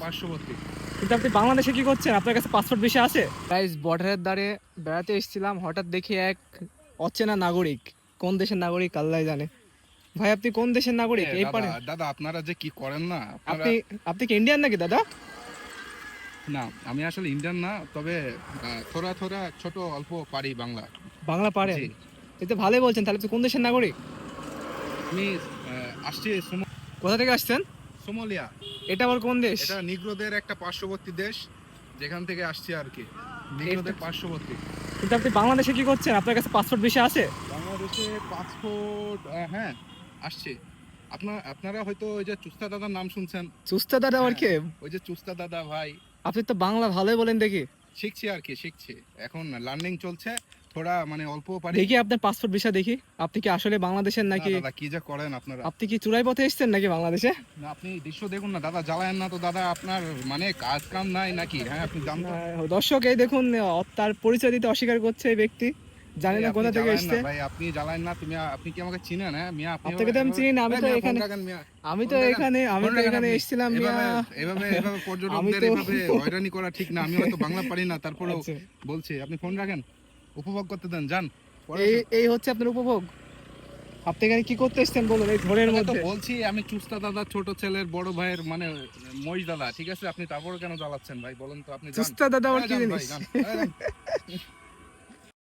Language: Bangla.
পার্শ্ববর্তী। কিন্তু আপনি বাংলাদেশে কি করছেন? আপনার কাছে পাসপোর্ট ভিসা আছে? গাইস, বর্ডারের ধারে বেড়াতে এসেছিলাম, হঠাৎ দেখি এক অচেনা নাগরিক। কোন দেশের নাগরিক আল্লাহ জানে। ভাই, আপনি কোন দেশের নাগরিক? এই দাদা পারে দাদা আপনারা যে কি করেন না আপনারা। আপনি আপনি কি ইন্ডিয়ান নাকি দাদা? না, আমি আসলে ইন্ডিয়ান না, তবে থোড়া থোড়া ছোট অল্প পারি বাংলা। বাংলা পারেন? জি, এই তো ভালোই বলছেন। তাহলে আপনি কোন দেশের নাগরিক? আমি আসছি কোথা থেকে আসছেন? সোমালিয়া। এটা আবার কোন দেশ? এটা নিগ্রোদের একটা পার্শ্ববর্তী দেশ, যেখান থেকে আসছি আর কি, নিগ্রোদের পার্শ্ববর্তী। কিন্তু আপনি বাংলাদেশে কি করছেন? আপনার কাছে পাসপোর্ট ভিসা আছে? বাংলাদেশে পাসপোর্ট, হ্যাঁ আসছে। আপনারা হয়তো ওই যে চুস্তা দাদার নাম শুনছেন। চুস্তা দাদা আবার হ্যাঁ, কে? ওই যে চুস্তা দাদা ভাই। আপনি তো বাংলা ভালোই বলেন দেখি। শিখছি আর কি, শিখছি, এখন লার্নিং চলছে, থোড়া মানে অল্প পারি। দেখি আপনার পাসপোর্ট ভিসা দেখি। আপনি কি আসলে বাংলাদেশের না নাকি? দাদা, কি যে করেন আপনারা। আপনি কি চুরাই পথে এসেছেন নাকি বাংলাদেশে? না, আপনি দৃশ্য দেখুন না দাদা, জ্বালায়েন না তো দাদা, আপনার মানে কাজ কাম নাই নাকি? হ্যাঁ, আপনি জান তো। দর্শক, এই দেখুন, তার পরিচয় দিতে অস্বীকার করছে এই ব্যক্তি। জানি না আপনি কোথা থেকে জ্বালায়েন না এসেছে। ভাই, আপনি জ্বালায়েন না। আপনি কি আমাকে চিনেন? হ্যাঁ মিয়া, আপনি আপনাকে তো আমি চিনি না। আমি তো এখানে এসেছিলাম মিয়া। এভাবে আমি পর্যটকদের তো এভাবে হয়রানি করা ঠিক না। আমি হয়তো বাংলা পারি না, তারপরেও আচ্ছা, বলছি, আপনি ফোন রাখেন, উপভোগ করতে দেন, যান পরে এই আসেন। এই হচ্ছে আপনার উপভোগ। আপনি এখানে কি করতে এসেছেন বলুন, এই ঝড়ের আপনাকে তো মধ্যে? বলছি আমি চুস্তা দাদা, ছোট ছেলের বড় ভাইয়ের মানে মহিষ দাদা, ঠিক আছে? আপনি তারপরে কেন জ্বালাচ্ছেন ভাই, বলেন তো? আপনি যান, চুস্তা দাদা আবার কি যান ভাই, জিনিস? যান।